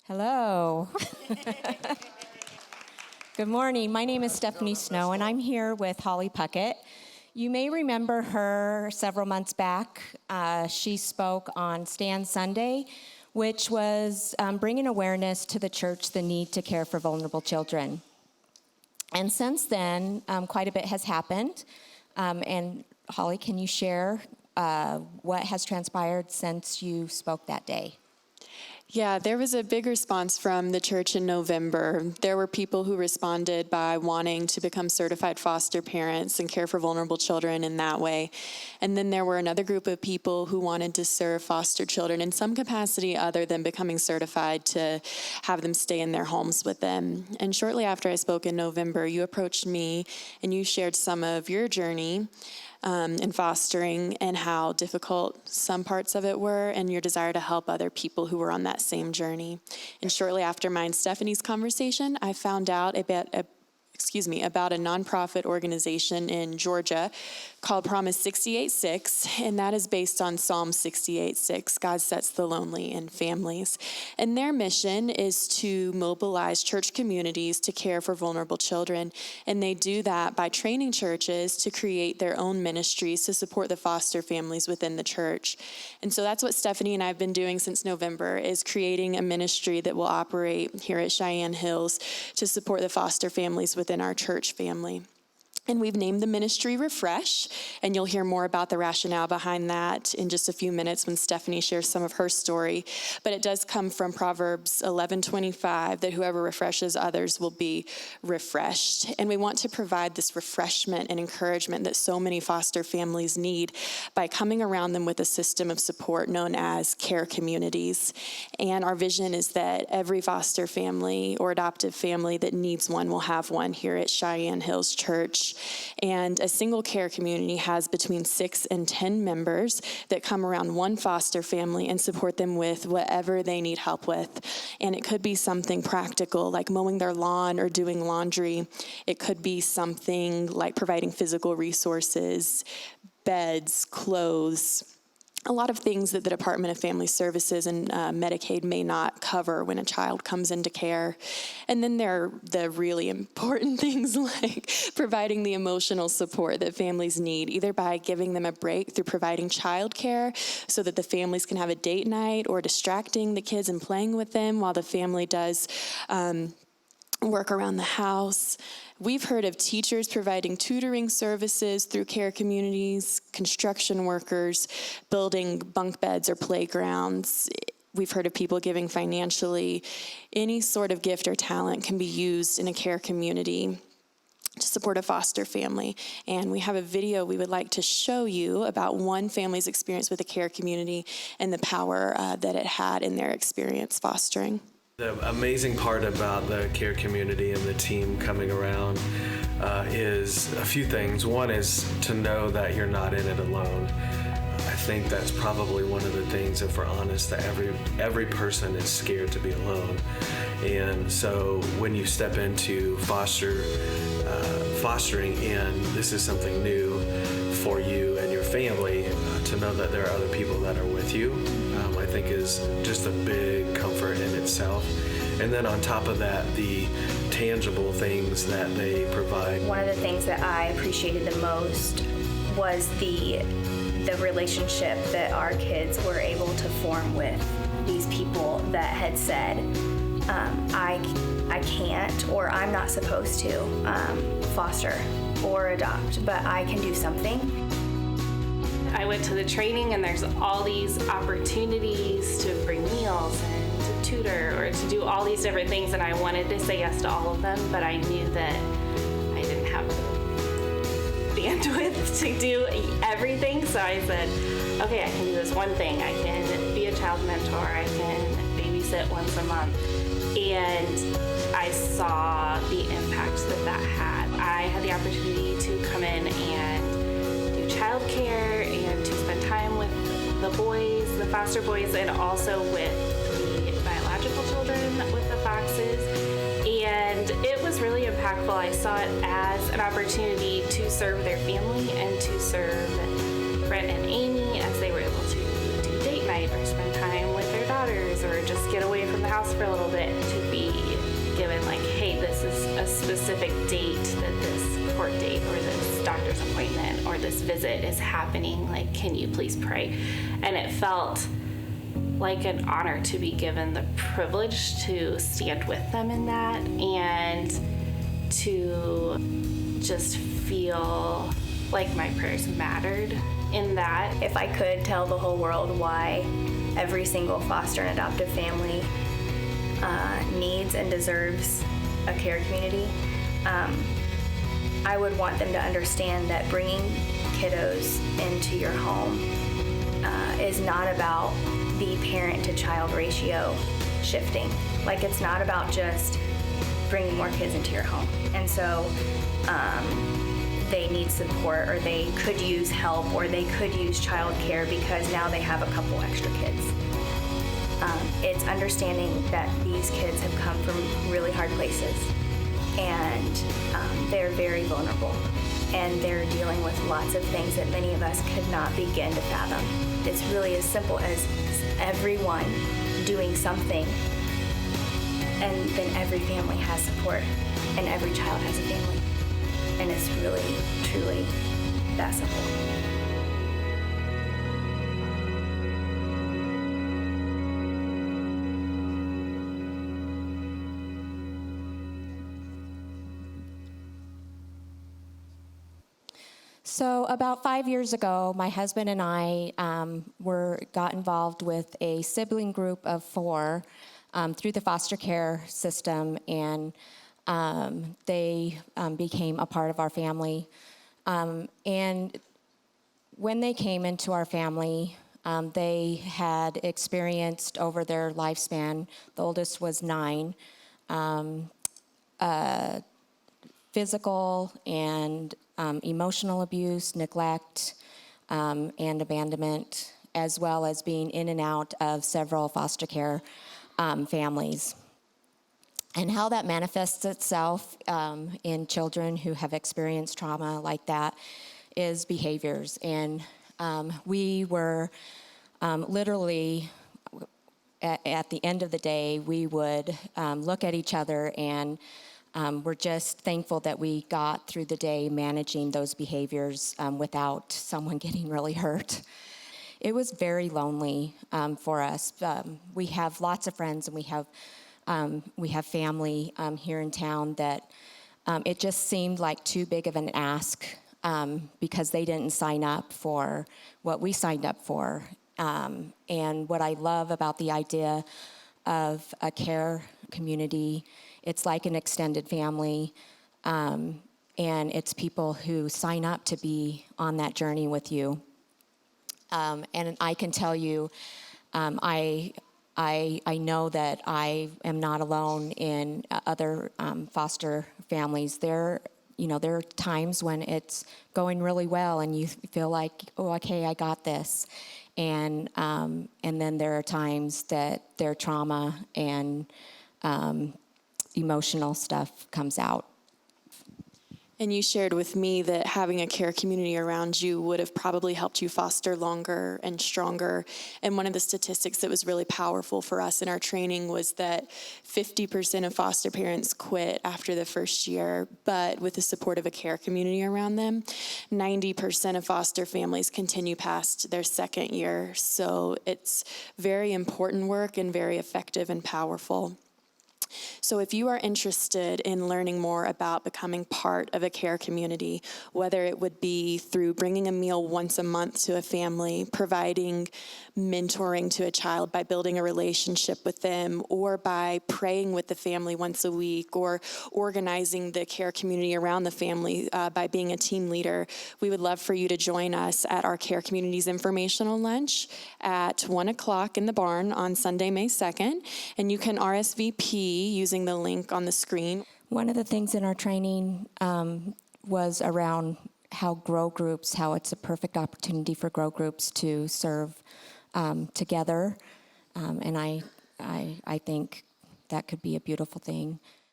Hello. Good morning. My name is Stephanie Snow, and I'm here with Hollie Puckett. You may remember her several months back. She spoke on Stand Sunday, which was bringing awareness to the church the need to care for vulnerable children. And since then, quite a bit has happened. And Hollie, can you share what has transpired since you spoke that day? Yeah, there was a big response from the church in November. There were people who responded by wanting to become certified foster parents and care for vulnerable children in that way. And then there were another group of people who wanted to serve foster children in some capacity other than becoming certified to have them stay in their homes with them. And shortly after I spoke in November, you approached me and you shared some of your journey in fostering and how difficult some parts of it were, and your desire to help other people who were on that same journey. And shortly after mine and Stephanie's conversation, I found out about a nonprofit organization in Georgia called Promise 68:6, and that is based on Psalm 68:6. God sets the lonely in families. And their mission is to mobilize church communities to care for vulnerable children. And they do that by training churches to create their own ministries to support the foster families within the church. And so that's what Stephanie and I have been doing since November, is creating a ministry that will operate here at Cheyenne Hills to support the foster families within our church family. And we've named the ministry Refresh, and you'll hear more about the rationale behind that in just a few minutes when Stephanie shares some of her story. But it does come from Proverbs 11:25, that whoever refreshes others will be refreshed. And we want to provide this refreshment and encouragement that so many foster families need by coming around them with a system of support known as care communities. And our vision is that every foster family or adoptive family that needs one will have one here at Cheyenne Hills Church. And a single care community has between 6 and 10 members that come around one foster family and support them with whatever they need help with. And it could be something practical like mowing their lawn or doing laundry. It could be something like providing physical resources, beds, clothes, a lot of things that the Department of Family Services and Medicaid may not cover when a child comes into care. And then there are the really important things like providing the emotional support that families need, either by giving them a break through providing childcare so that the families can have a date night, or distracting the kids and playing with them while the family does work around the house. We've heard of teachers providing tutoring services through care communities, construction workers building bunk beds or playgrounds. We've heard of people giving financially. Any sort of gift or talent can be used in a care community to support a foster family. And we have a video we would like to show you about one family's experience with a care community and the power that it had in their experience fostering. The amazing part about the care community and the team coming around is a few things. One is to know that you're not in it alone. I think that's probably one of the things, if we're honest, that every person is scared to be alone. And so when you step into fostering, and this is something new for you and your family, to know that there are other people that are with you, I think is just a big comfort in itself. And then on top of that, the tangible things that they provide. One of the things that I appreciated the most was the relationship that our kids were able to form with these people that had said, I can't, or I'm not supposed to foster or adopt, but I can do something. I went to the training, and there's all these opportunities to bring meals and to tutor or to do all these different things, and I wanted to say yes to all of them, but I knew that I didn't have the bandwidth to do everything, so I said, okay, I can do this one thing. I can be a child mentor. I can babysit once a month. And I saw the impact that had. I had the opportunity to come in and do childcare and to spend time with the boys, the foster boys, and also with the biological children, with the foxes. And it was really impactful. I saw it as an opportunity to serve their family and to serve Brett and Amy as they were able to do date night or spend time with their daughters or just get away from the house for a little bit. a specific date that this court date or this doctor's appointment or this visit is happening. Like, can you please pray? And it felt like an honor to be given the privilege to stand with them in that and to just feel like my prayers mattered in that. If I could tell the whole world why every single foster and adoptive family needs and deserves a care community, I would want them to understand that bringing kiddos into your home is not about the parent to child ratio shifting. Like, it's not about just bringing more kids into your home. And so they need support, or they could use help, or they could use childcare because now they have a couple extra kids. It's understanding that these kids have come from really hard places, and they're very vulnerable, and they're dealing with lots of things that many of us could not begin to fathom. It's really as simple as everyone doing something, and then every family has support, and every child has a family. And it's really, truly that simple. So about 5 years ago, my husband and I got involved with a sibling group of 4 through the foster care system, and they became a part of our family. And when they came into our family, they had experienced over their lifespan, the oldest was 9, physical and emotional abuse, neglect, and abandonment, as well as being in and out of several foster care families. And how that manifests itself in children who have experienced trauma like that is behaviors. And we were literally, at the end of the day, we would look at each other, and we're just thankful that we got through the day managing those behaviors without someone getting really hurt. It was very lonely for us. We have lots of friends, and we have family here in town that it just seemed like too big of an ask because they didn't sign up for what we signed up for. And what I love about the idea of a care community, it's like an extended family, and it's people who sign up to be on that journey with you. And I can tell you, I know that I am not alone in other foster families. There are times when it's going really well, and you feel like, oh, okay, I got this. And then there are times that their trauma and emotional stuff comes out. And you shared with me that having a care community around you would have probably helped you foster longer and stronger. And one of the statistics that was really powerful for us in our training was that 50% of foster parents quit after the first year, but with the support of a care community around them, 90% of foster families continue past their second year. So it's very important work and very effective and powerful. So if you are interested in learning more about becoming part of a care community, whether it would be through bringing a meal once a month to a family, providing mentoring to a child by building a relationship with them, or by praying with the family once a week, or organizing the care community around the family by being a team leader, we would love for you to join us at our Care Communities Informational Lunch at 1 o'clock in the barn on Sunday, May 2nd, and you can RSVP using the link on the screen. One of the things in our training was around how it's a perfect opportunity for grow groups to serve together, and I think that could be a beautiful thing.